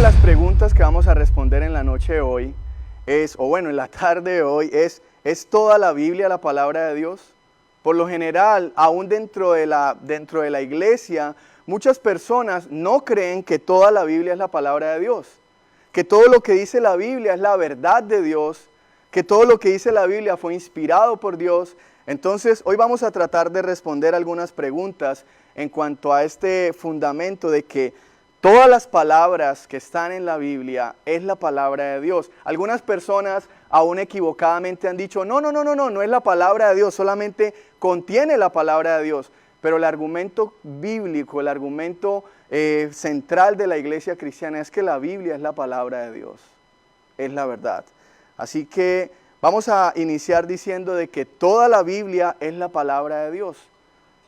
de las preguntas que vamos a responder en la noche de hoy es, o bueno, en la tarde de hoy ¿es toda la Biblia la palabra de Dios? Por lo general, aún dentro de la iglesia, muchas personas no creen que toda la Biblia es la palabra de Dios, que todo lo que dice la Biblia es la verdad de Dios, que todo lo que dice la Biblia fue inspirado por Dios. Entonces, hoy vamos a tratar de responder algunas preguntas en cuanto a este fundamento de que todas las palabras que están en la Biblia es la palabra de Dios. Algunas personas aún equivocadamente han dicho, no es la palabra de Dios, solamente contiene la palabra de Dios. Pero el argumento bíblico, el argumento central de la iglesia cristiana es que la Biblia es la palabra de Dios, es la verdad. Así que vamos a iniciar diciendo de que toda la Biblia es la palabra de Dios.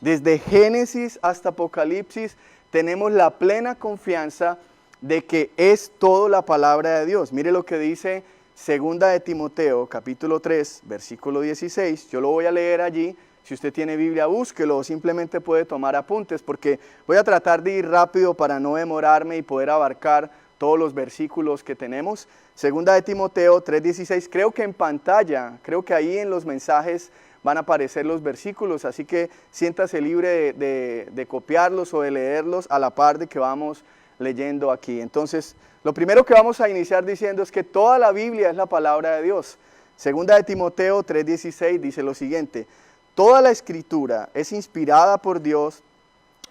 Desde Génesis hasta Apocalipsis tenemos la plena confianza de que es todo la palabra de Dios. Mire lo que dice 2 de Timoteo, capítulo 3, versículo 16. Yo lo voy a leer allí. Si usted tiene Biblia, búsquelo o simplemente puede tomar apuntes, porque voy a tratar de ir rápido para no demorarme y poder abarcar todos los versículos que tenemos. 2 de Timoteo 3:16, creo que en pantalla, creo que ahí en los mensajes van a aparecer los versículos, así que siéntase libre de copiarlos o de leerlos a la par de que vamos leyendo aquí. Entonces, lo primero que vamos a iniciar diciendo es que toda la Biblia es la palabra de Dios. 2 de Timoteo 3:16 dice lo siguiente: toda la escritura es inspirada por Dios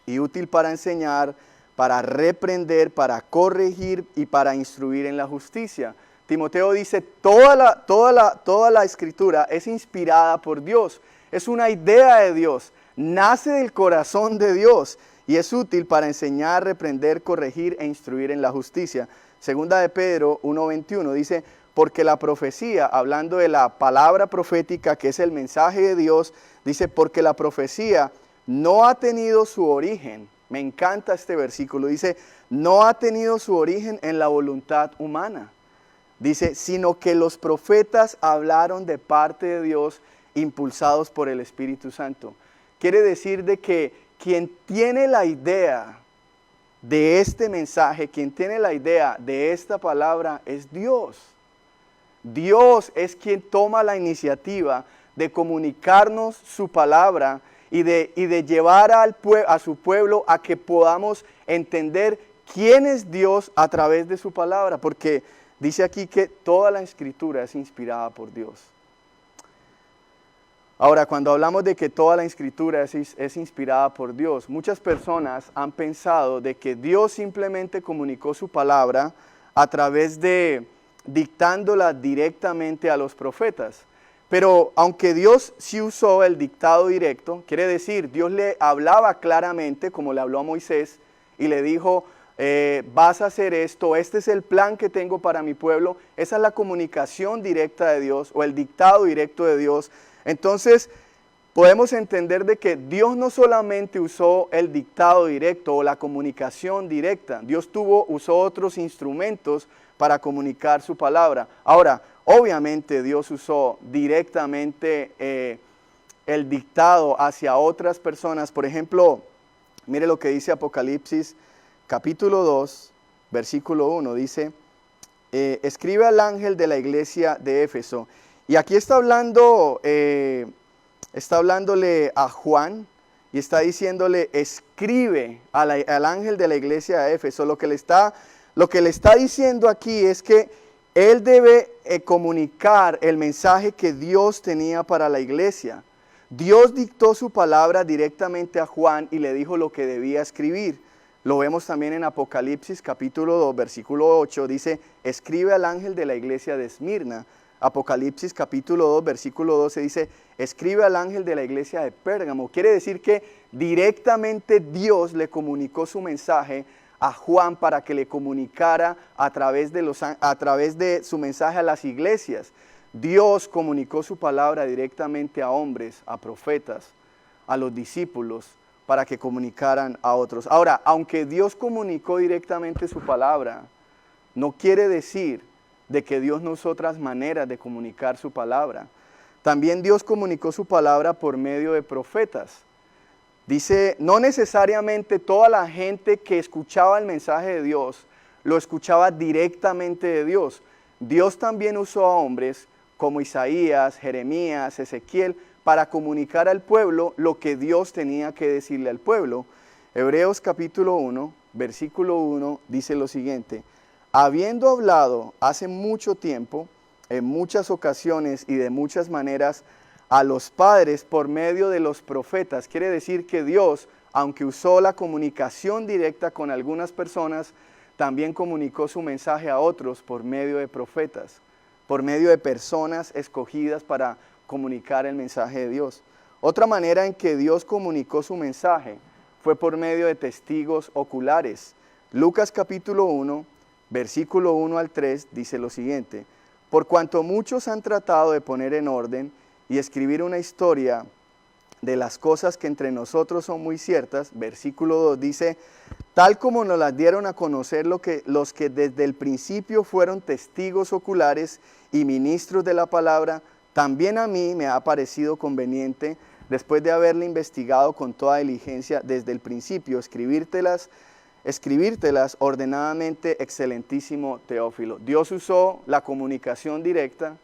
y útil para enseñar, para reprender, para corregir y para instruir en la justicia. Timoteo dice, toda la escritura es inspirada por Dios, es una idea de Dios, nace del corazón de Dios y es útil para enseñar, reprender, corregir e instruir en la justicia. Segunda de Pedro 1:21 dice, porque la profecía, hablando de la palabra profética que es el mensaje de Dios, dice, porque la profecía no ha tenido su origen. Me encanta este versículo, dice, no ha tenido su origen en la voluntad humana. Dice, sino que los profetas hablaron de parte de Dios, impulsados por el Espíritu Santo. Quiere decir de que quien tiene la idea de este mensaje, quien tiene la idea de esta palabra es Dios. Dios es quien toma la iniciativa de comunicarnos su palabra y de llevar a su pueblo a que podamos entender quién es Dios a través de su palabra, porque dice aquí que toda la escritura es inspirada por Dios. Ahora, cuando hablamos de que toda la escritura es inspirada por Dios, muchas personas han pensado de que Dios simplemente comunicó su palabra a través de dictándola directamente a los profetas. Pero aunque Dios sí usó el dictado directo, quiere decir, Dios le hablaba claramente, como le habló a Moisés, y le dijo, vas a hacer esto, este es el plan que tengo para mi pueblo. Esa es la comunicación directa de Dios, o el dictado directo de Dios. Entonces, podemos entender de que Dios no solamente usó el dictado directo o la comunicación directa, Dios usó otros instrumentos para comunicar su palabra. Ahora, obviamente Dios usó directamente el dictado hacia otras personas. Por ejemplo, mire lo que dice Apocalipsis capítulo 2, versículo 1. Dice, escribe al ángel de la iglesia de Éfeso. Y aquí está hablándole a Juan y está diciéndole, escribe al ángel de la iglesia de Éfeso. Lo que le está diciendo aquí es que él debe comunicar el mensaje que Dios tenía para la iglesia. Dios dictó su palabra directamente a Juan y le dijo lo que debía escribir. Lo vemos también en Apocalipsis capítulo 2, versículo 8, dice, escribe al ángel de la iglesia de Esmirna. Apocalipsis capítulo 2, versículo 12 dice, escribe al ángel de la iglesia de Pérgamo. Quiere decir que directamente Dios le comunicó su mensaje a Juan para que le comunicara a través de su mensaje a las iglesias. Dios comunicó su palabra directamente a hombres, a profetas, a los discípulos, para que comunicaran a otros. Ahora, aunque Dios comunicó directamente su palabra, no quiere decir de que Dios no usó otras maneras de comunicar su palabra. También Dios comunicó su palabra por medio de profetas. Dice, no necesariamente toda la gente que escuchaba el mensaje de Dios lo escuchaba directamente de Dios. Dios también usó a hombres como Isaías, Jeremías, Ezequiel, para comunicar al pueblo lo que Dios tenía que decirle al pueblo. Hebreos capítulo 1, versículo 1 dice lo siguiente: habiendo hablado hace mucho tiempo, en muchas ocasiones y de muchas maneras, a los padres por medio de los profetas. Quiere decir que Dios, aunque usó la comunicación directa con algunas personas, también comunicó su mensaje a otros por medio de profetas, por medio de personas escogidas para comunicar el mensaje de Dios. Otra manera en que Dios comunicó su mensaje fue por medio de testigos oculares. Lucas capítulo 1, versículo 1 al 3 dice lo siguiente: por cuanto muchos han tratado de poner en orden y escribir una historia de las cosas que entre nosotros son muy ciertas, versículo 2 dice: tal como nos las dieron a conocer los que desde el principio fueron testigos oculares y ministros de la palabra, también a mí me ha parecido conveniente, después de haberle investigado con toda diligencia desde el principio, escribírtelas ordenadamente, excelentísimo Teófilo. Dios usó la comunicación directa,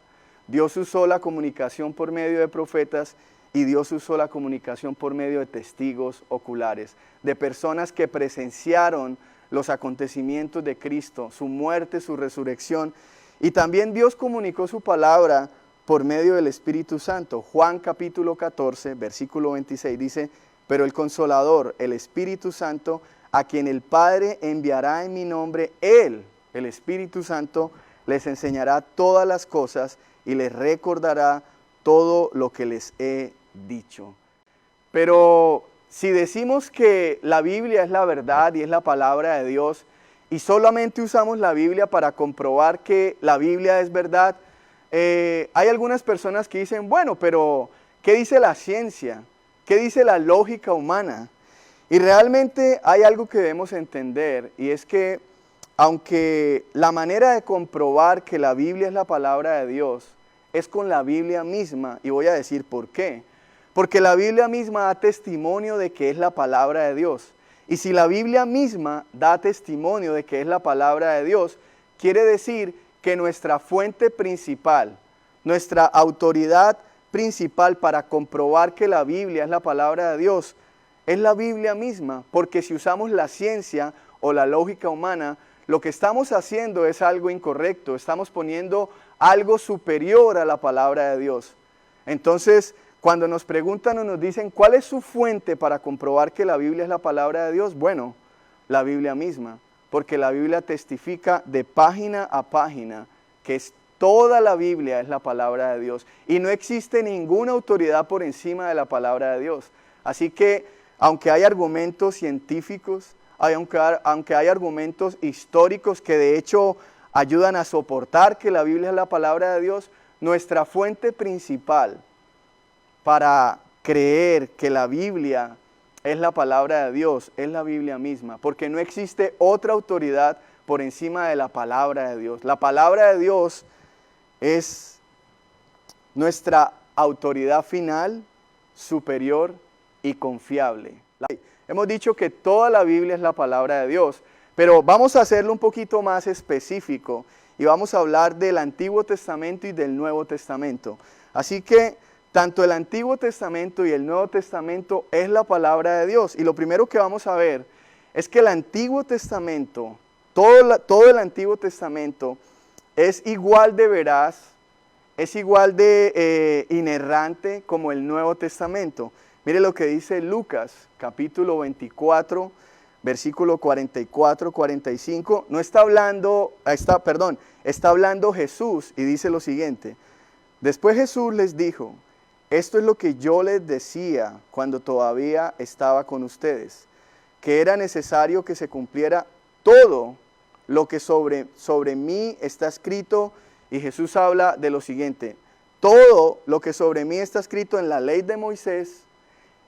Dios usó la comunicación por medio de profetas, y Dios usó la comunicación por medio de testigos oculares, de personas que presenciaron los acontecimientos de Cristo, su muerte, su resurrección. Y también Dios comunicó su palabra por medio del Espíritu Santo. Juan capítulo 14, versículo 26 dice: pero el Consolador, el Espíritu Santo, a quien el Padre enviará en mi nombre, Él, el Espíritu Santo, les enseñará todas las cosas y les recordará todo lo que les he dicho. Pero si decimos que la Biblia es la verdad y es la palabra de Dios, y solamente usamos la Biblia para comprobar que la Biblia es verdad, hay algunas personas que dicen: bueno, pero ¿qué dice la ciencia? ¿Qué dice la lógica humana? Y realmente hay algo que debemos entender, y es que aunque la manera de comprobar que la Biblia es la palabra de Dios es con la Biblia misma, y voy a decir por qué. Porque la Biblia misma da testimonio de que es la palabra de Dios. Y si la Biblia misma da testimonio de que es la palabra de Dios, quiere decir que nuestra fuente principal, nuestra autoridad principal para comprobar que la Biblia es la palabra de Dios, es la Biblia misma. Porque si usamos la ciencia o la lógica humana, lo que estamos haciendo es algo incorrecto. Estamos poniendo algo superior a la palabra de Dios. Entonces, cuando nos preguntan o nos dicen ¿cuál es su fuente para comprobar que la Biblia es la palabra de Dios? Bueno, la Biblia misma, porque la Biblia testifica de página a página que toda la Biblia es la palabra de Dios, y no existe ninguna autoridad por encima de la palabra de Dios. Así que, aunque hay argumentos científicos, aunque hay argumentos históricos que de hecho ayudan a soportar que la Biblia es la palabra de Dios, nuestra fuente principal para creer que la Biblia es la palabra de Dios es la Biblia misma, porque no existe otra autoridad por encima de la palabra de Dios. La palabra de Dios es nuestra autoridad final, superior y confiable. Hemos dicho que toda la Biblia es la palabra de Dios, pero vamos a hacerlo un poquito más específico y vamos a hablar del Antiguo Testamento y del Nuevo Testamento. Así que tanto el Antiguo Testamento y el Nuevo Testamento es la palabra de Dios. Y lo primero que vamos a ver es que el Antiguo Testamento, todo el Antiguo Testamento es igual de veraz, es igual de inerrante como el Nuevo Testamento. Mire lo que dice Lucas, capítulo 24, versículo 44-45. Está hablando Jesús y dice lo siguiente: después Jesús les dijo: esto es lo que yo les decía cuando todavía estaba con ustedes, que era necesario que se cumpliera todo lo que sobre mí está escrito. Y Jesús habla de lo siguiente: todo lo que sobre mí está escrito en la ley de Moisés,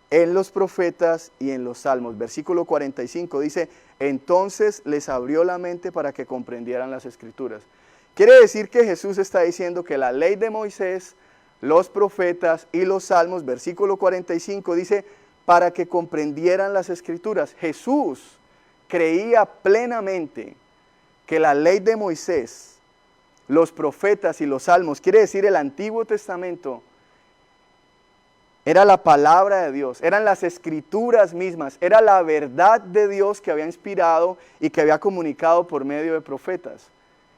en los profetas y en los salmos. Versículo 45 dice: entonces les abrió la mente para que comprendieran las escrituras. Quiere decir que Jesús está diciendo que la ley de Moisés, los profetas y los salmos, versículo 45 dice, para que comprendieran las escrituras. Jesús creía plenamente que la ley de Moisés, los profetas y los salmos, quiere decir el Antiguo Testamento, era la palabra de Dios, eran las escrituras mismas, era la verdad de Dios que había inspirado y que había comunicado por medio de profetas.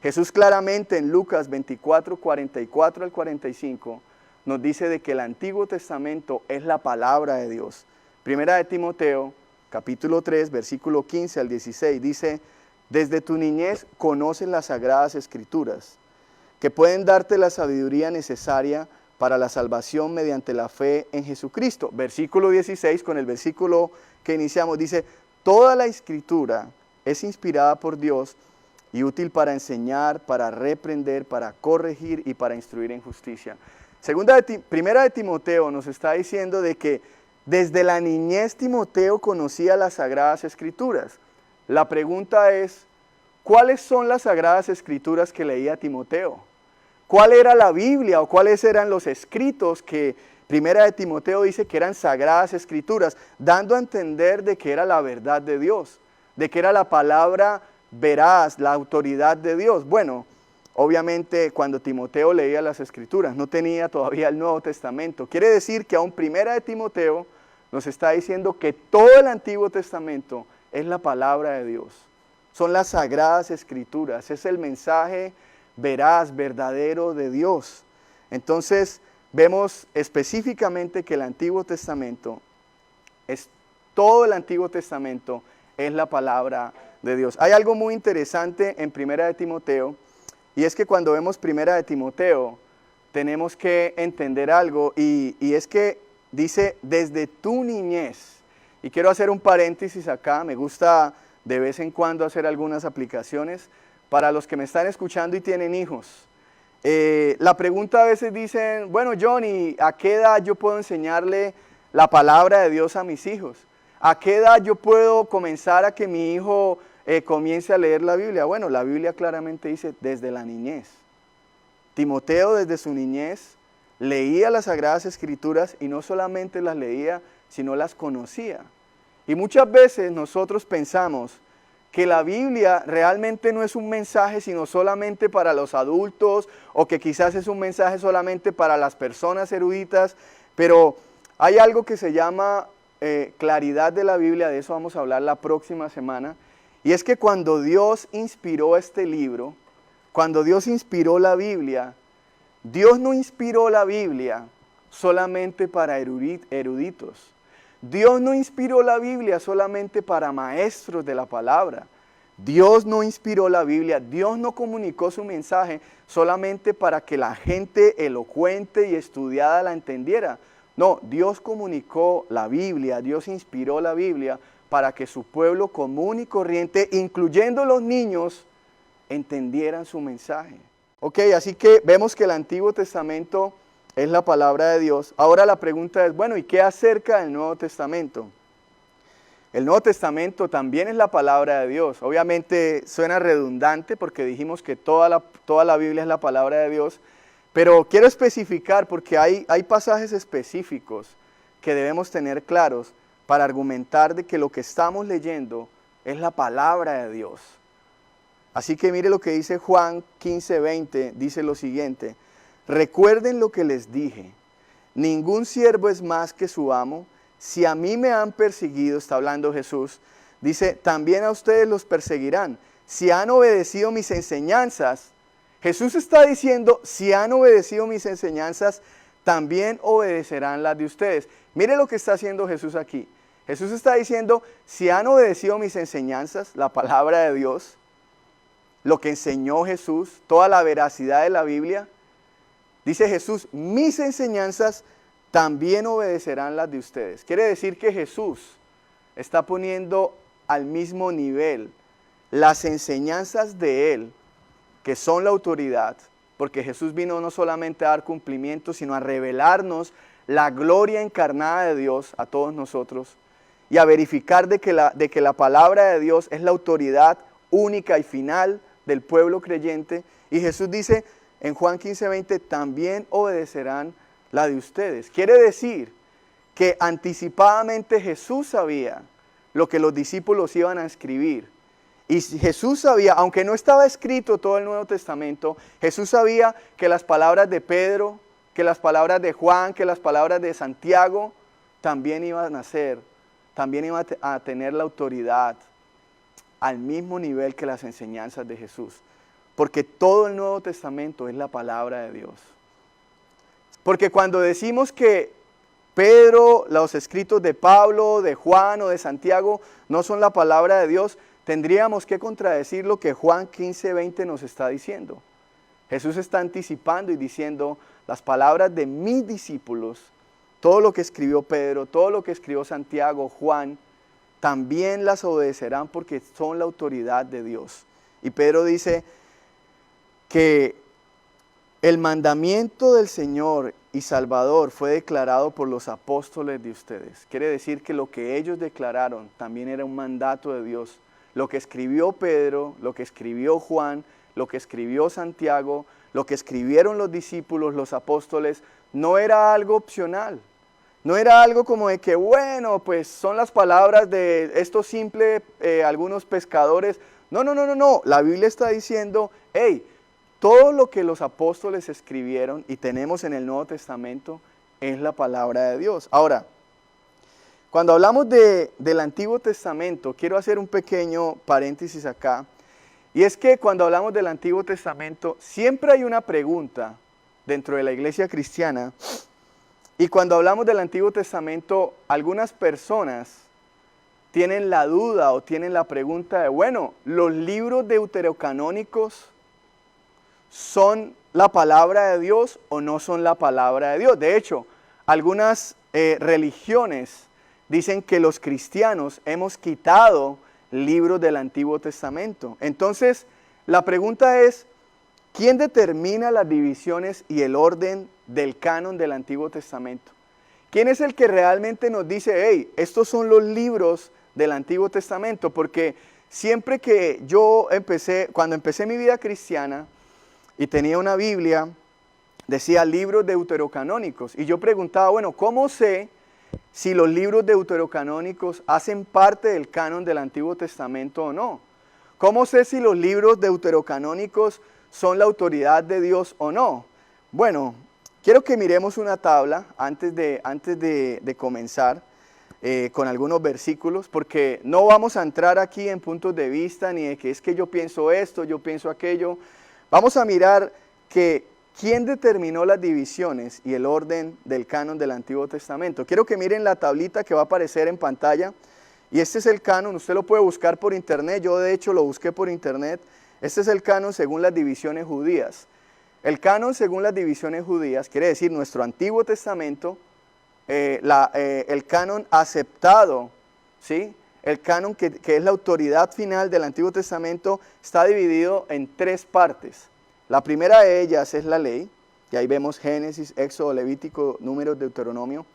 Jesús claramente en Lucas 24, 44 al 45 nos dice de que el Antiguo Testamento es la palabra de Dios. Primera de Timoteo, capítulo 3, versículo 15 al 16, dice: desde tu niñez conoces las sagradas escrituras, que pueden darte la sabiduría necesaria para la salvación mediante la fe en Jesucristo. Versículo 16, con el versículo que iniciamos, dice: toda la escritura es inspirada por Dios y útil para enseñar, para reprender, para corregir y para instruir en justicia. Primera de Timoteo nos está diciendo de que desde la niñez Timoteo conocía las sagradas escrituras. La pregunta es, ¿cuáles son las sagradas escrituras que leía Timoteo? ¿Cuál era la Biblia o cuáles eran los escritos que Primera de Timoteo dice que eran sagradas escrituras? Dando a entender de que era la verdad de Dios, de que era la palabra veraz, la autoridad de Dios. Bueno, obviamente cuando Timoteo leía las escrituras no tenía todavía el Nuevo Testamento. Quiere decir que aún Primera de Timoteo nos está diciendo que todo el Antiguo Testamento es la palabra de Dios. Son las sagradas escrituras, es el mensaje veraz, verdadero de Dios. Entonces vemos específicamente que el Antiguo Testamento, todo el Antiguo Testamento es la palabra de Dios. Hay algo muy interesante en Primera de Timoteo, y es que cuando vemos Primera de Timoteo, tenemos que entender algo, y es que dice, desde tu niñez. Y quiero hacer un paréntesis acá, me gusta de vez en cuando hacer algunas aplicaciones para los que me están escuchando y tienen hijos. La pregunta a veces dicen, bueno Johnny, ¿a qué edad yo puedo enseñarle la palabra de Dios a mis hijos? ¿A qué edad yo puedo comenzar a que mi hijo comience a leer la Biblia? Bueno, la Biblia claramente dice desde la niñez. Timoteo desde su niñez leía las Sagradas Escrituras y no solamente las leía, sino las conocía. Y muchas veces nosotros pensamos que la Biblia realmente no es un mensaje sino solamente para los adultos, o que quizás es un mensaje solamente para las personas eruditas, pero hay algo que se llama claridad de la Biblia, de eso vamos a hablar la próxima semana, y es que cuando Dios inspiró este libro, cuando Dios inspiró la Biblia, Dios no inspiró la Biblia solamente para eruditos. Dios no inspiró la Biblia solamente para maestros de la palabra. Dios no inspiró la Biblia, Dios no comunicó su mensaje solamente para que la gente elocuente y estudiada la entendiera. No, Dios comunicó la Biblia, Dios inspiró la Biblia para que su pueblo común y corriente, incluyendo los niños, entendieran su mensaje. Ok, así que vemos que el Antiguo Testamento es la palabra de Dios. Ahora la pregunta es, bueno, ¿y qué acerca del Nuevo Testamento? El Nuevo Testamento también es la palabra de Dios. Obviamente suena redundante porque dijimos que toda la Biblia es la palabra de Dios, pero quiero especificar porque hay pasajes específicos que debemos tener claros para argumentar de que lo que estamos leyendo es la palabra de Dios. Así que mire lo que dice Juan 15:20, dice lo siguiente: recuerden lo que les dije, ningún siervo es más que su amo. Si a mí me han perseguido, está hablando Jesús, dice, también a ustedes los perseguirán. Si han obedecido mis enseñanzas, Jesús está diciendo, si han obedecido mis enseñanzas, también obedecerán las de ustedes. Mire lo que está haciendo Jesús aquí. Jesús está diciendo, si han obedecido mis enseñanzas, la palabra de Dios, lo que enseñó Jesús, toda la veracidad de la Biblia, dice Jesús, mis enseñanzas también obedecerán las de ustedes. Quiere decir que Jesús está poniendo al mismo nivel las enseñanzas de Él, que son la autoridad, porque Jesús vino no solamente a dar cumplimiento, sino a revelarnos la gloria encarnada de Dios a todos nosotros y a verificar de que la palabra de Dios es la autoridad única y final del pueblo creyente. Y Jesús dice en Juan 15:20, también obedecerán la de ustedes. Quiere decir que anticipadamente Jesús sabía lo que los discípulos iban a escribir Y Jesús sabía, aunque no estaba escrito todo el Nuevo Testamento, Jesús sabía que las palabras de Pedro, que las palabras de Juan, que las palabras de Santiago también iban a ser, también iban a tener la autoridad al mismo nivel que las enseñanzas de Jesús. Porque todo el Nuevo Testamento es la palabra de Dios. Porque cuando decimos que Pedro, los escritos de Pablo, de Juan o de Santiago no son la palabra de Dios, tendríamos que contradecir lo que Juan 15:20 nos está diciendo. Jesús está anticipando y diciendo, las palabras de mis discípulos, todo lo que escribió Pedro, todo lo que escribió Santiago, Juan, también las obedecerán porque son la autoridad de Dios. Y Pedro dice que el mandamiento del Señor y Salvador fue declarado por los apóstoles de ustedes. Quiere decir que lo que ellos declararon también era un mandato de Dios. Lo que escribió Pedro, lo que escribió Juan, lo que escribió Santiago, lo que escribieron los discípulos, los apóstoles, no era algo opcional. No era algo como de que, bueno, pues son las palabras de estos simples, algunos pescadores. No. La Biblia está diciendo, hey, todo lo que los apóstoles escribieron y tenemos en el Nuevo Testamento es la palabra de Dios. Ahora, cuando hablamos del Antiguo Testamento, quiero hacer un pequeño paréntesis acá. Y es que cuando hablamos del Antiguo Testamento, siempre hay una pregunta dentro de la iglesia cristiana. Y cuando hablamos del Antiguo Testamento, algunas personas tienen la duda o tienen la pregunta de, bueno, ¿los libros deuterocanónicos son la palabra de Dios o no son la palabra de Dios? De hecho, algunas religiones dicen que los cristianos hemos quitado libros del Antiguo Testamento. Entonces, la pregunta es, ¿quién determina las divisiones y el orden del canon del Antiguo Testamento? ¿Quién es el que realmente nos dice, hey, estos son los libros del Antiguo Testamento? Porque siempre que cuando empecé mi vida cristiana y tenía una Biblia, decía libros deuterocanónicos. Y yo preguntaba, bueno, ¿cómo sé si los libros deuterocanónicos hacen parte del canon del Antiguo Testamento o no? ¿Cómo sé si los libros deuterocanónicos son la autoridad de Dios o no? Bueno, quiero que miremos una tabla antes de comenzar con algunos versículos, porque no vamos a entrar aquí en puntos de vista ni de que es que yo pienso esto, yo pienso aquello. Vamos a mirar que quién determinó las divisiones y el orden del canon del Antiguo Testamento. Quiero que miren la tablita que va a aparecer en pantalla. Y este es el canon, usted lo puede buscar por internet, yo de hecho lo busqué por internet. Este es el canon según las divisiones judías. El canon según las divisiones judías quiere decir nuestro Antiguo Testamento, el canon aceptado, ¿sí? El canon que es la autoridad final del Antiguo Testamento está dividido en tres partes. La primera de ellas es la ley, y ahí vemos Génesis, Éxodo, Levítico, Números, Deuteronomio.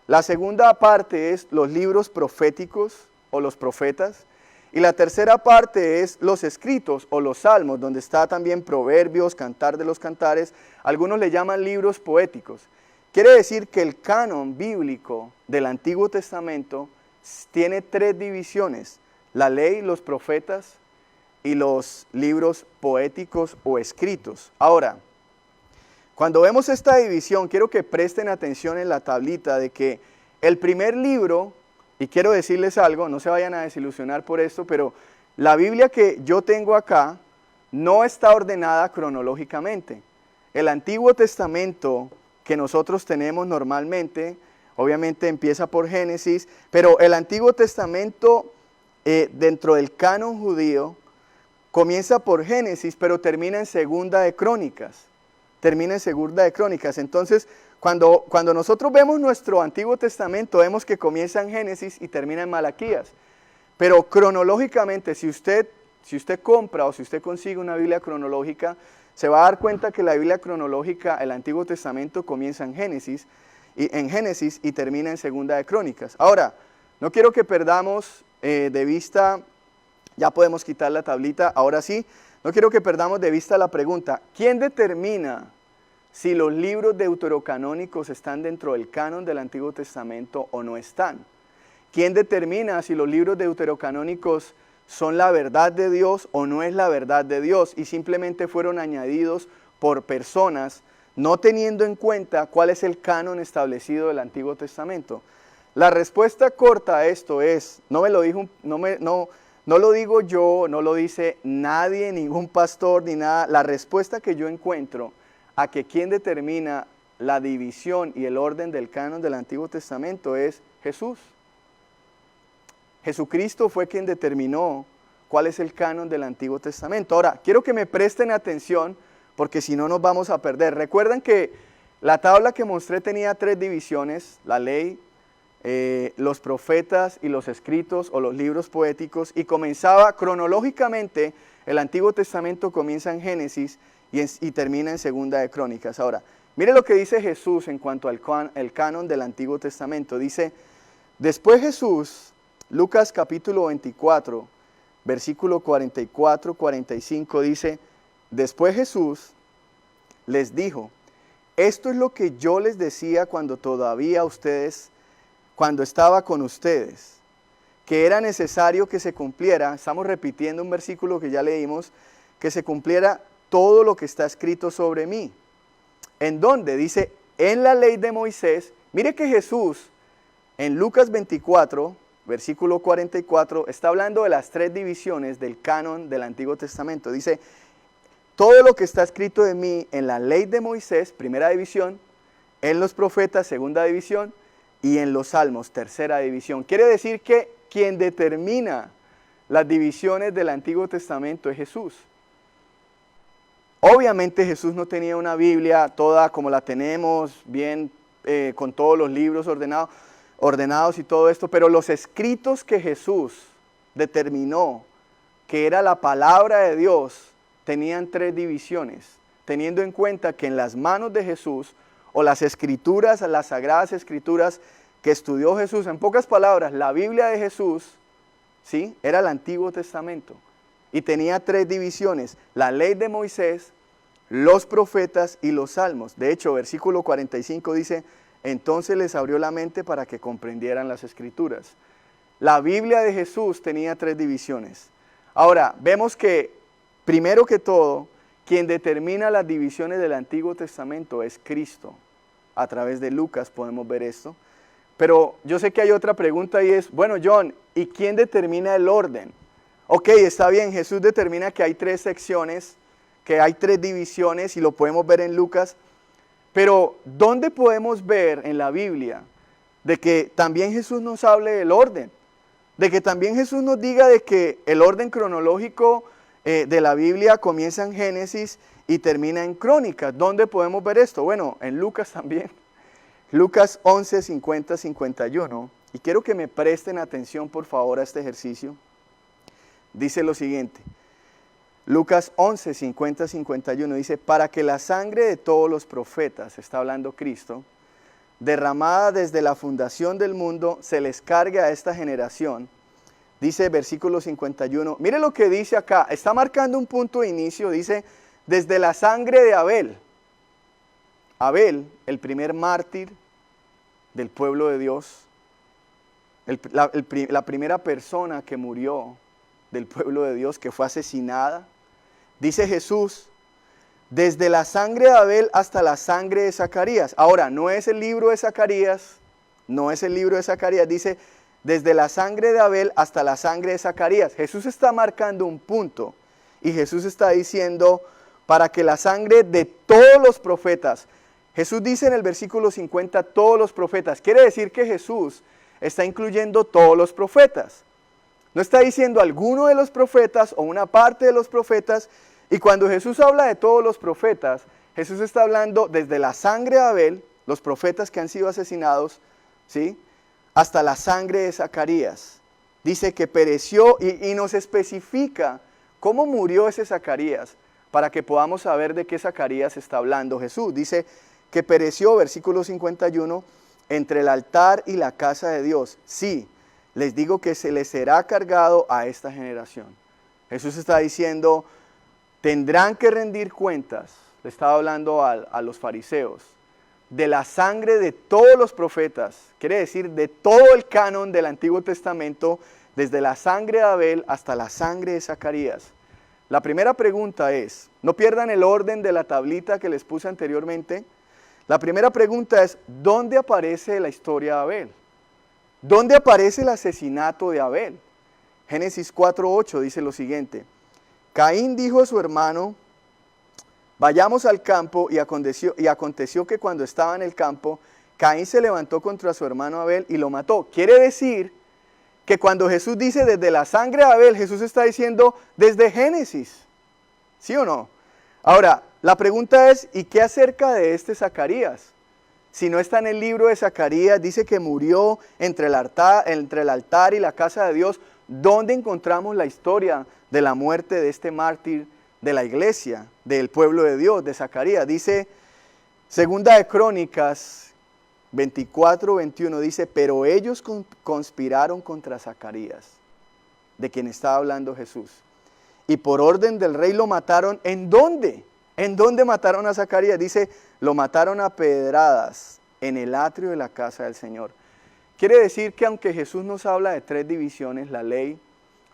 La segunda parte es los libros proféticos o los profetas. Y la tercera parte es los escritos o los salmos, donde está también Proverbios, Cantar de los Cantares. Algunos le llaman libros poéticos. Quiere decir que el canon bíblico del Antiguo Testamento tiene tres divisiones: la ley, los profetas y los libros poéticos o escritos. Ahora, cuando vemos esta división, quiero que presten atención en la tablita de que el primer libro, y quiero decirles algo, no se vayan a desilusionar por esto, pero la Biblia que yo tengo acá no está ordenada cronológicamente. El Antiguo Testamento que nosotros tenemos normalmente, obviamente empieza por Génesis, pero el Antiguo Testamento dentro del canon judío comienza por Génesis, pero termina en Segunda de Crónicas. Entonces, cuando nosotros vemos nuestro Antiguo Testamento, vemos que comienza en Génesis y termina en Malaquías. Pero cronológicamente, si usted compra o si usted consigue una Biblia cronológica, se va a dar cuenta que la Biblia cronológica, el Antiguo Testamento, comienza en Génesis y termina en Segunda de Crónicas. Ahora, no quiero que perdamos de vista, ya podemos quitar la tablita, ahora sí, no quiero que perdamos de vista la pregunta, ¿quién determina si los libros deuterocanónicos están dentro del canon del Antiguo Testamento o no están? ¿Quién determina si los libros deuterocanónicos son la verdad de Dios o no es la verdad de Dios y simplemente fueron añadidos por personas no teniendo en cuenta cuál es el canon establecido del Antiguo Testamento. La respuesta corta a esto es, no lo digo yo, no lo dice nadie, ningún pastor ni nada. La respuesta que yo encuentro a que quién determina la división y el orden del canon del Antiguo Testamento es Jesús. Jesucristo fue quien determinó cuál es el canon del Antiguo Testamento. Ahora, quiero que me presten atención porque si no nos vamos a perder. Recuerdan que la tabla que mostré tenía 3 divisiones, la ley, los profetas y los escritos o los libros poéticos, y comenzaba cronológicamente, el Antiguo Testamento comienza en Génesis y termina en Segunda de Crónicas. Ahora, mire lo que dice Jesús en cuanto al canon del Antiguo Testamento. Dice, después Jesús, Lucas capítulo 24, versículo 44-45 dice, después Jesús les dijo, esto es lo que yo les decía cuando estaba con ustedes, que era necesario que se cumpliera, estamos repitiendo un versículo que ya leímos, que se cumpliera todo lo que está escrito sobre mí. ¿En dónde? Dice, en la ley de Moisés. Mire que Jesús, en Lucas 24, versículo 44, está hablando de las 3 divisiones del canon del Antiguo Testamento. Dice, todo lo que está escrito de mí en la ley de Moisés, primera división, en los profetas, segunda división, y en los salmos, tercera división. Quiere decir que quien determina las divisiones del Antiguo Testamento es Jesús. Obviamente Jesús no tenía una Biblia toda como la tenemos, bien con todos los libros ordenados y todo esto, pero los escritos que Jesús determinó que era la palabra de Dios tenían 3 divisiones, teniendo en cuenta que en las manos de Jesús, o las escrituras, las sagradas escrituras que estudió Jesús, en pocas palabras, la Biblia de Jesús, ¿sí?, era el Antiguo Testamento, y tenía 3 divisiones, la ley de Moisés, los profetas y los salmos. De hecho, versículo 45 dice, entonces les abrió la mente para que comprendieran las escrituras. La Biblia de Jesús tenía 3 divisiones. Ahora, vemos que, primero que todo, quien determina las divisiones del Antiguo Testamento es Cristo. A través de Lucas podemos ver esto. Pero yo sé que hay otra pregunta y es, bueno, John, ¿y quién determina el orden? Ok, está bien, Jesús determina que hay 3 secciones, que hay 3 divisiones y lo podemos ver en Lucas. Pero, ¿dónde podemos ver en la Biblia de que también Jesús nos hable del orden? De que también Jesús nos diga de que el orden cronológico de la Biblia comienza en Génesis y termina en Crónicas. ¿Dónde podemos ver esto? Bueno, en Lucas también. Lucas 11, 50, 51. Y quiero que me presten atención por favor a este ejercicio. Dice lo siguiente. Lucas 11, 50, 51 dice, para que la sangre de todos los profetas, está hablando Cristo, derramada desde la fundación del mundo, se les cargue a esta generación. Dice versículo 51, mire lo que dice acá, está marcando un punto de inicio, dice, desde la sangre de Abel. Abel, el primer mártir del pueblo de Dios, la primera persona que murió del pueblo de Dios, que fue asesinada. Dice Jesús, desde la sangre de Abel hasta la sangre de Zacarías. Ahora, no es el libro de Zacarías, dice, desde la sangre de Abel hasta la sangre de Zacarías. Jesús está marcando un punto y Jesús está diciendo, para que la sangre de todos los profetas, Jesús dice en el versículo 50, todos los profetas, quiere decir que Jesús está incluyendo todos los profetas. No está diciendo alguno de los profetas o una parte de los profetas. Y cuando Jesús habla de todos los profetas, Jesús está hablando desde la sangre de Abel, los profetas que han sido asesinados, ¿sí?, hasta la sangre de Zacarías. Dice que pereció y nos especifica cómo murió ese Zacarías, para que podamos saber de qué Zacarías está hablando Jesús. Dice que pereció, versículo 51, entre el altar y la casa de Dios. Sí, les digo que se les será cargado a esta generación. Jesús está diciendo, tendrán que rendir cuentas, le estaba hablando a los fariseos, de la sangre de todos los profetas, quiere decir de todo el canon del Antiguo Testamento, desde la sangre de Abel hasta la sangre de Zacarías. La primera pregunta es, no pierdan el orden de la tablita que les puse anteriormente. La primera pregunta es, ¿dónde aparece la historia de Abel? ¿Dónde aparece el asesinato de Abel? Génesis 4:8 dice lo siguiente: Caín dijo a su hermano, vayamos al campo, y aconteció que cuando estaba en el campo, Caín se levantó contra su hermano Abel y lo mató. Quiere decir que cuando Jesús dice desde la sangre de Abel, Jesús está diciendo desde Génesis. ¿Sí o no? Ahora, la pregunta es, ¿y qué acerca de este Zacarías? Si no está en el libro de Zacarías, dice que murió entre el altar y la casa de Dios. ¿Dónde encontramos la historia de la muerte de este mártir de la iglesia, del pueblo de Dios, de Zacarías? Dice, Segunda de Crónicas 24:21, dice, pero ellos conspiraron contra Zacarías, de quien estaba hablando Jesús. Y por orden del rey lo mataron. ¿En dónde? ¿En dónde mataron a Zacarías? Dice, lo mataron a pedradas en el atrio de la casa del Señor. Quiere decir que aunque Jesús nos habla de tres divisiones, la ley,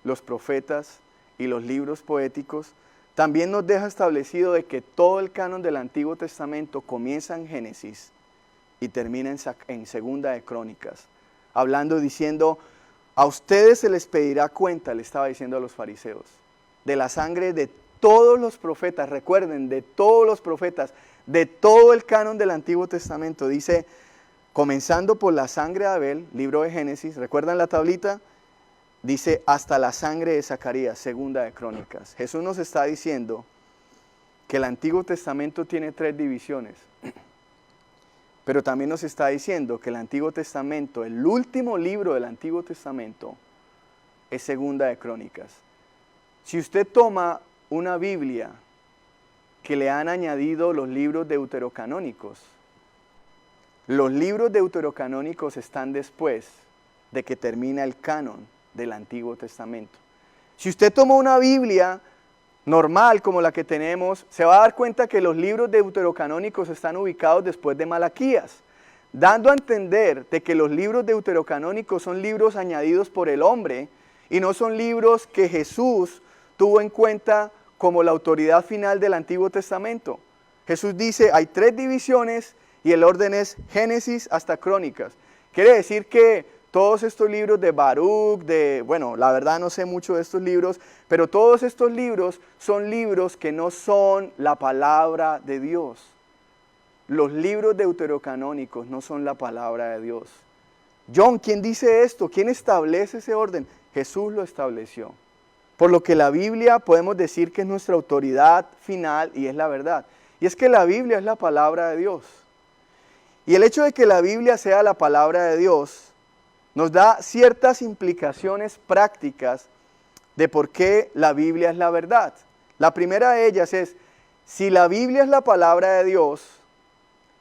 los profetas y los libros poéticos, también nos deja establecido de que todo el canon del Antiguo Testamento comienza en Génesis y termina en Segunda de Crónicas, hablando, diciendo, a ustedes se les pedirá cuenta, le estaba diciendo a los fariseos, de la sangre de todos los profetas. Recuerden, de todos los profetas, de todo el canon del Antiguo Testamento. Dice, comenzando por la sangre de Abel, libro de Génesis, ¿recuerdan la tablita? Dice, hasta la sangre de Zacarías, Segunda de Crónicas. Jesús nos está diciendo que el Antiguo Testamento tiene tres divisiones. Pero también nos está diciendo que el Antiguo Testamento, el último libro del Antiguo Testamento, es Segunda de Crónicas. Si usted toma una Biblia que le han añadido los libros deuterocanónicos, los libros deuterocanónicos están después de que termina el canon del Antiguo Testamento. Si usted toma una Biblia normal como la que tenemos, se va a dar cuenta que los libros deuterocanónicos están ubicados después de Malaquías, dando a entender de que los libros deuterocanónicos son libros añadidos por el hombre y no son libros que Jesús tuvo en cuenta como la autoridad final del Antiguo Testamento. Jesús dice, hay tres divisiones y el orden es Génesis hasta Crónicas. Quiere decir que todos estos libros de Baruch, bueno, la verdad no sé mucho de estos libros, pero todos estos libros son libros que no son la palabra de Dios. Los libros deuterocanónicos no son la palabra de Dios. John, ¿quién dice esto? ¿Quién establece ese orden? Jesús lo estableció. Por lo que la Biblia podemos decir que es nuestra autoridad final y es la verdad. Y es que la Biblia es la palabra de Dios. Y el hecho de que la Biblia sea la palabra de Dios nos da ciertas implicaciones prácticas de por qué la Biblia es la verdad. La primera de ellas es, si la Biblia es la palabra de Dios,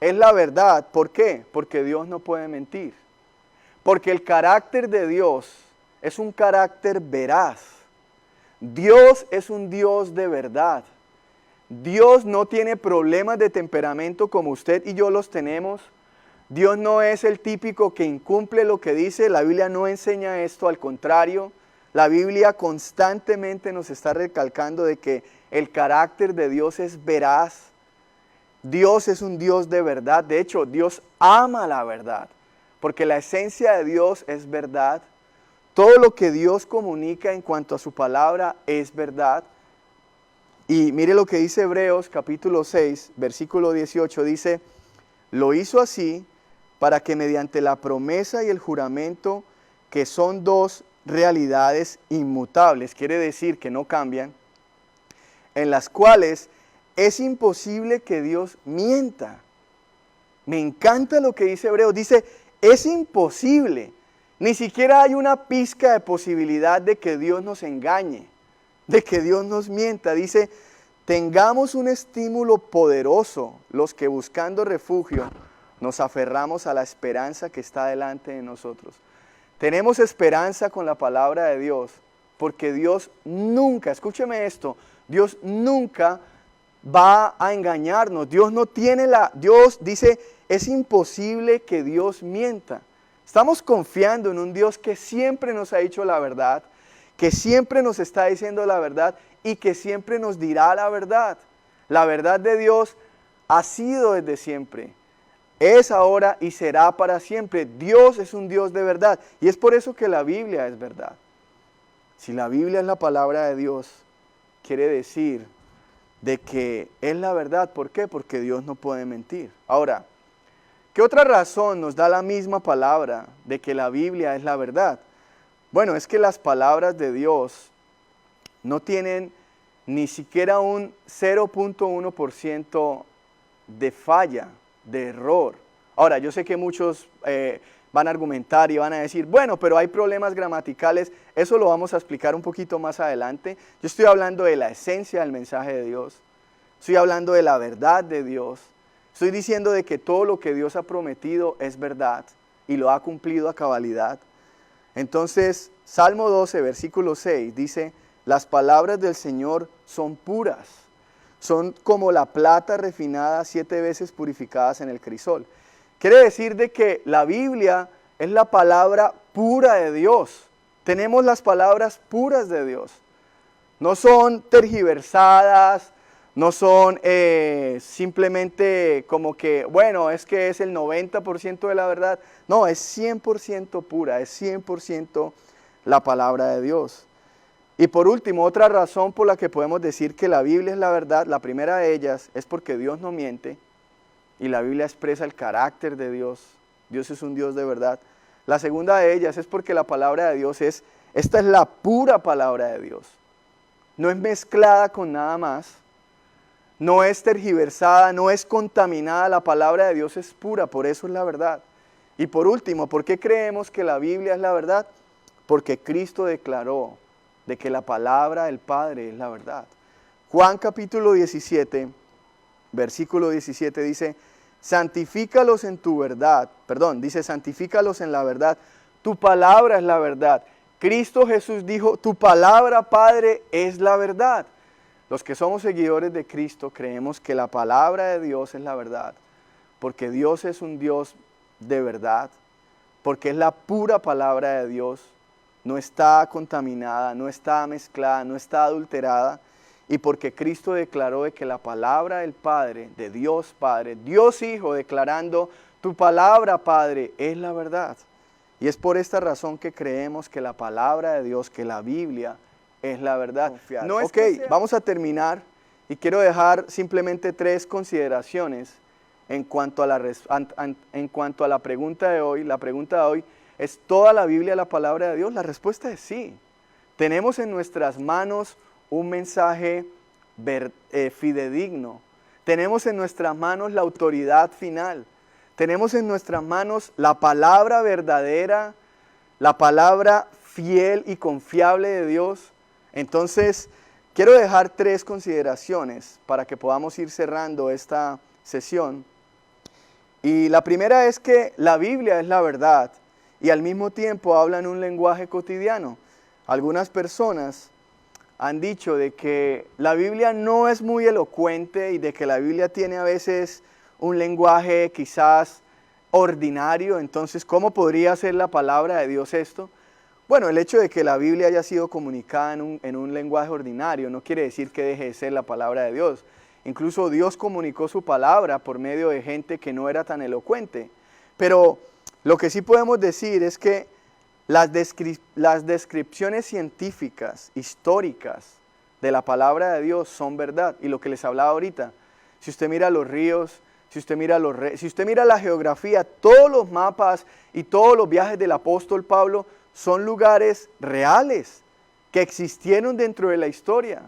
es la verdad. ¿Por qué? Porque Dios no puede mentir. Porque el carácter de Dios es un carácter veraz. Dios es un Dios de verdad. Dios no tiene problemas de temperamento como usted y yo los tenemos. Dios no es el típico que incumple lo que dice. La Biblia no enseña esto, al contrario. La Biblia constantemente nos está recalcando de que el carácter de Dios es veraz. Dios es un Dios de verdad. De hecho, Dios ama la verdad, porque la esencia de Dios es verdad. Todo lo que Dios comunica en cuanto a su palabra es verdad. Y mire lo que dice Hebreos capítulo 6, versículo 18, dice, lo hizo así para que mediante la promesa y el juramento, que son dos realidades inmutables, quiere decir que no cambian, en las cuales es imposible que Dios mienta. Me encanta lo que dice Hebreos, dice, es imposible. Ni siquiera hay una pizca de posibilidad de que Dios nos engañe, de que Dios nos mienta. Dice, tengamos un estímulo poderoso, los que buscando refugio nos aferramos a la esperanza que está delante de nosotros. Tenemos esperanza con la palabra de Dios, porque Dios nunca, escúcheme esto, Dios nunca va a engañarnos. Dios no tiene Dios dice, es imposible que Dios mienta. Estamos confiando en un Dios que siempre nos ha dicho la verdad, que siempre nos está diciendo la verdad y que siempre nos dirá la verdad. La verdad de Dios ha sido desde siempre, es ahora y será para siempre. Dios es un Dios de verdad y es por eso que la Biblia es verdad. Si la Biblia es la palabra de Dios, quiere decir de que es la verdad. ¿Por qué? Porque Dios no puede mentir. Ahora, ¿qué otra razón nos da la misma palabra de que la Biblia es la verdad? Bueno, es que las palabras de Dios no tienen ni siquiera un 0.1% de falla, de error. Ahora, yo sé que muchos van a argumentar y van a decir, bueno, pero hay problemas gramaticales, eso lo vamos a explicar un poquito más adelante. Yo estoy hablando de la esencia del mensaje de Dios, estoy hablando de la verdad de Dios, estoy diciendo de que todo lo que Dios ha prometido es verdad y lo ha cumplido a cabalidad. Entonces, Salmo 12, versículo 6 dice, las palabras del Señor son puras, son como la plata refinada 7 veces purificadas en el crisol. Quiere decir de que la Biblia es la palabra pura de Dios. Tenemos las palabras puras de Dios. No son tergiversadas, no son simplemente como que, bueno, es que es el 90% de la verdad. No, es 100% pura, es 100% la palabra de Dios. Y por último, otra razón por la que podemos decir que la Biblia es la verdad, la primera de ellas es porque Dios no miente y la Biblia expresa el carácter de Dios. Dios es un Dios de verdad. La segunda de ellas es porque la palabra de Dios esta es la pura palabra de Dios. No es mezclada con nada más, no es tergiversada, no es contaminada, la palabra de Dios es pura, por eso es la verdad. Y por último, ¿por qué creemos que la Biblia es la verdad? Porque Cristo declaró de que la palabra del Padre es la verdad. Juan capítulo 17, versículo 17 dice, santifícalos en tu verdad, dice santifícalos en la verdad, tu palabra es la verdad. Cristo Jesús dijo, tu palabra, Padre, es la verdad. Los que somos seguidores de Cristo creemos que la palabra de Dios es la verdad, porque Dios es un Dios de verdad, porque es la pura palabra de Dios, no está contaminada, no está mezclada, no está adulterada, y porque Cristo declaró de que la palabra del Padre, de Dios Padre, Dios Hijo declarando, tu palabra, Padre, es la verdad. Y es por esta razón que creemos que la palabra de Dios, que la Biblia, es la verdad. No es vamos a terminar y quiero dejar simplemente 3 consideraciones en cuanto a la pregunta de hoy. La pregunta de hoy, ¿es toda la Biblia la palabra de Dios? La respuesta es sí. Tenemos en nuestras manos un mensaje fidedigno. Tenemos en nuestras manos la autoridad final. Tenemos en nuestras manos la palabra verdadera, la palabra fiel y confiable de Dios. Entonces, quiero dejar 3 consideraciones para que podamos ir cerrando esta sesión. Y la primera es que la Biblia es la verdad y al mismo tiempo habla en un lenguaje cotidiano. Algunas personas han dicho de que la Biblia no es muy elocuente y de que la Biblia tiene a veces un lenguaje quizás ordinario. Entonces, ¿cómo podría ser la palabra de Dios esto? Bueno, el hecho de que la Biblia haya sido comunicada en un lenguaje ordinario no quiere decir que deje de ser la palabra de Dios. Incluso Dios comunicó su palabra por medio de gente que no era tan elocuente. Pero lo que sí podemos decir es que las descripciones científicas, históricas de la palabra de Dios son verdad. Y lo que les hablaba ahorita, si usted mira los ríos, si usted mira la geografía, todos los mapas y todos los viajes del apóstol Pablo son lugares reales que existieron dentro de la historia.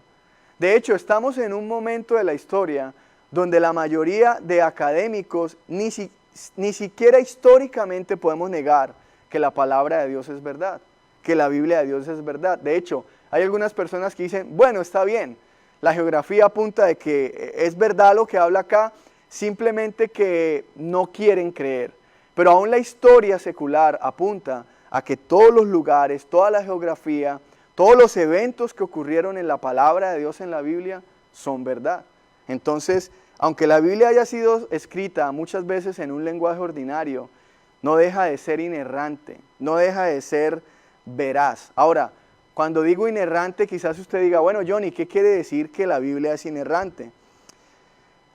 De hecho, estamos en un momento de la historia donde la mayoría de académicos ni siquiera históricamente podemos negar que la palabra de Dios es verdad, que la Biblia de Dios es verdad. De hecho, hay algunas personas que dicen, bueno, está bien, la geografía apunta de que es verdad lo que habla acá, simplemente que no quieren creer. Pero aún la historia secular apunta a que todos los lugares, toda la geografía, todos los eventos que ocurrieron en la palabra de Dios en la Biblia son verdad. Entonces, aunque la Biblia haya sido escrita muchas veces en un lenguaje ordinario, no deja de ser inerrante, no deja de ser veraz. Ahora, cuando digo inerrante, quizás usted diga, bueno, Johnny, ¿qué quiere decir que la Biblia es inerrante?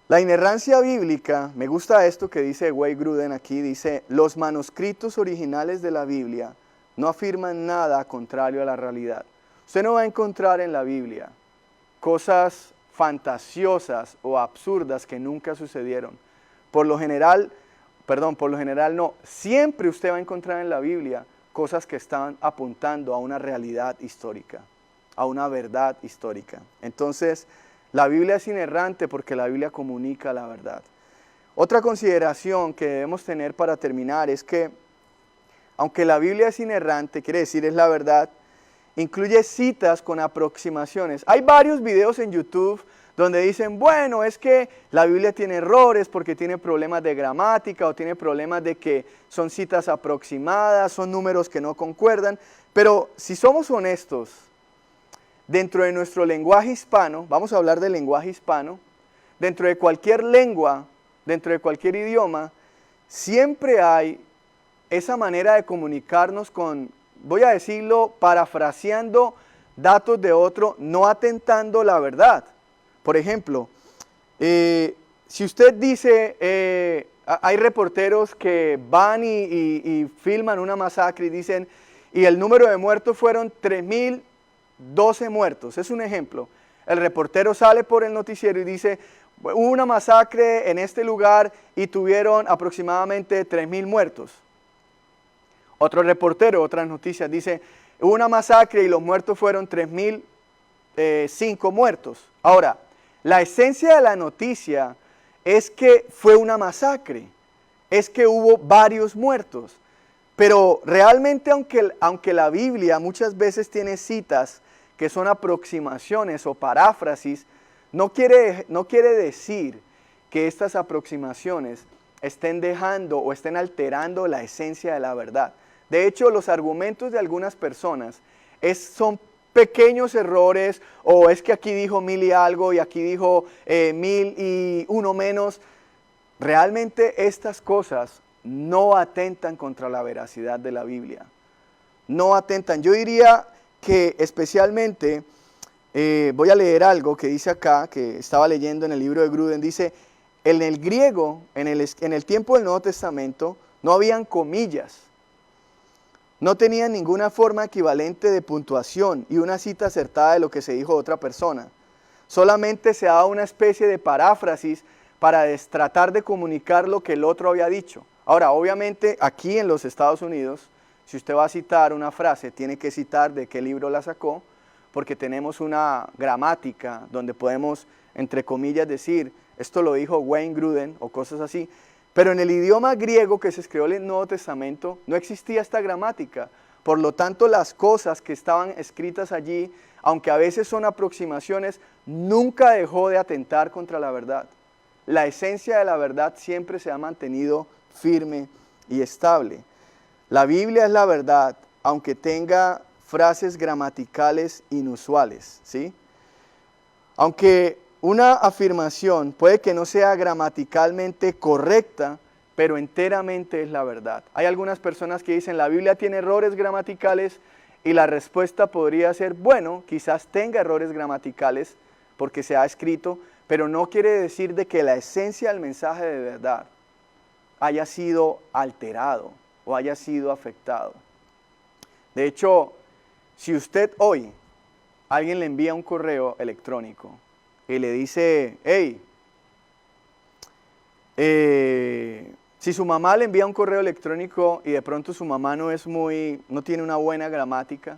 La inerrancia bíblica, me gusta esto que dice Wayne Grudem aquí, dice, los manuscritos originales de la Biblia no afirman nada contrario a la realidad. Usted no va a encontrar en la Biblia cosas fantasiosas o absurdas que nunca sucedieron. Por lo general no, siempre usted va a encontrar en la Biblia cosas que están apuntando a una realidad histórica, a una verdad histórica. Entonces, la Biblia es inerrante porque la Biblia comunica la verdad. Otra consideración que debemos tener para terminar es que, aunque la Biblia es inerrante, quiere decir es la verdad, incluye citas con aproximaciones. Hay varios videos en YouTube donde dicen, bueno, es que la Biblia tiene errores porque tiene problemas de gramática o tiene problemas de que son citas aproximadas, son números que no concuerdan. Pero si somos honestos, dentro de nuestro lenguaje hispano, vamos a hablar del lenguaje hispano, dentro de cualquier lengua, dentro de cualquier idioma, siempre hay esa manera de comunicarnos con, voy a decirlo, parafraseando datos de otro, no atentando la verdad. Por ejemplo, si usted dice, hay reporteros que van y filman una masacre y dicen, y el número de muertos fueron 3.012 muertos, es un ejemplo. El reportero sale por el noticiero y dice, hubo una masacre en este lugar y tuvieron aproximadamente 3.000 muertos. Otro reportero, otras noticias, dice, hubo una masacre y los muertos fueron 3.005 muertos. Ahora, la esencia de la noticia es que fue una masacre, es que hubo varios muertos. Pero realmente, aunque la Biblia muchas veces tiene citas que son aproximaciones o paráfrasis, no quiere decir que estas aproximaciones estén dejando o estén alterando la esencia de la verdad. De hecho, los argumentos de algunas personas son pequeños errores, o es que aquí dijo 1.000 y algo y aquí dijo 1.001 menos. Realmente estas cosas no atentan contra la veracidad de la Biblia. No atentan. Yo diría que especialmente, voy a leer algo que dice acá, que estaba leyendo en el libro de Grudem, dice, en el griego, en el tiempo del Nuevo Testamento, no habían comillas. No tenían ninguna forma equivalente de puntuación y una cita acertada de lo que se dijo de otra persona. Solamente se daba una especie de paráfrasis para tratar de comunicar lo que el otro había dicho. Ahora, obviamente, aquí en los Estados Unidos, si usted va a citar una frase, tiene que citar de qué libro la sacó, porque tenemos una gramática donde podemos, entre comillas, decir, esto lo dijo Wayne Grudem o cosas así. Pero en el idioma griego que se escribió en el Nuevo Testamento no existía esta gramática. Por lo tanto, las cosas que estaban escritas allí, aunque a veces son aproximaciones, nunca dejó de atentar contra la verdad. La esencia de la verdad siempre se ha mantenido firme y estable. La Biblia es la verdad, aunque tenga frases gramaticales inusuales, ¿sí? Aunque una afirmación puede que no sea gramaticalmente correcta, pero enteramente es la verdad. Hay algunas personas que dicen la Biblia tiene errores gramaticales y la respuesta podría ser, bueno, quizás tenga errores gramaticales porque se ha escrito, pero no quiere decir de que la esencia del mensaje de verdad haya sido alterado o haya sido afectado. De hecho, si usted hoy, alguien le envía un correo electrónico y le dice, hey, si su mamá le envía un correo electrónico y de pronto su mamá no tiene una buena gramática,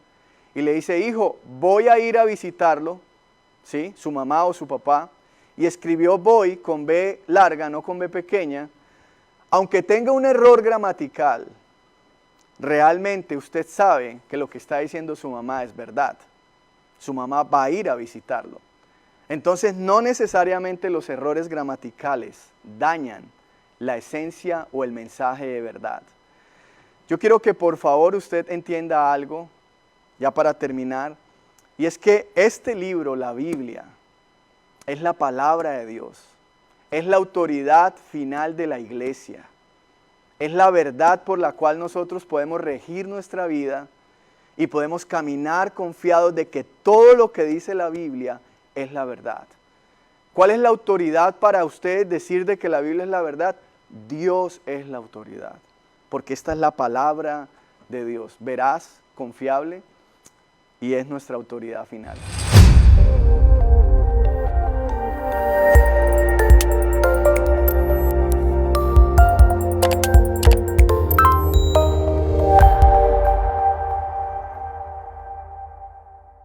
y le dice, hijo, voy a ir a visitarlo, ¿sí? Su mamá o su papá, y escribió voy con B larga, no con B pequeña, aunque tenga un error gramatical, realmente usted sabe que lo que está diciendo su mamá es verdad. Su mamá va a ir a visitarlo. Entonces, no necesariamente los errores gramaticales dañan la esencia o el mensaje de verdad. Yo quiero que por favor usted entienda algo, ya para terminar, y es que este libro, la Biblia, es la palabra de Dios, es la autoridad final de la iglesia, Es la verdad por la cual nosotros podemos regir nuestra vida y podemos caminar confiados de que todo lo que dice la Biblia es la verdad. ¿Cuál es la autoridad para ustedes decir de que la Biblia es la verdad? Dios es la autoridad, porque esta es la palabra de Dios, veraz, confiable, y es nuestra autoridad final.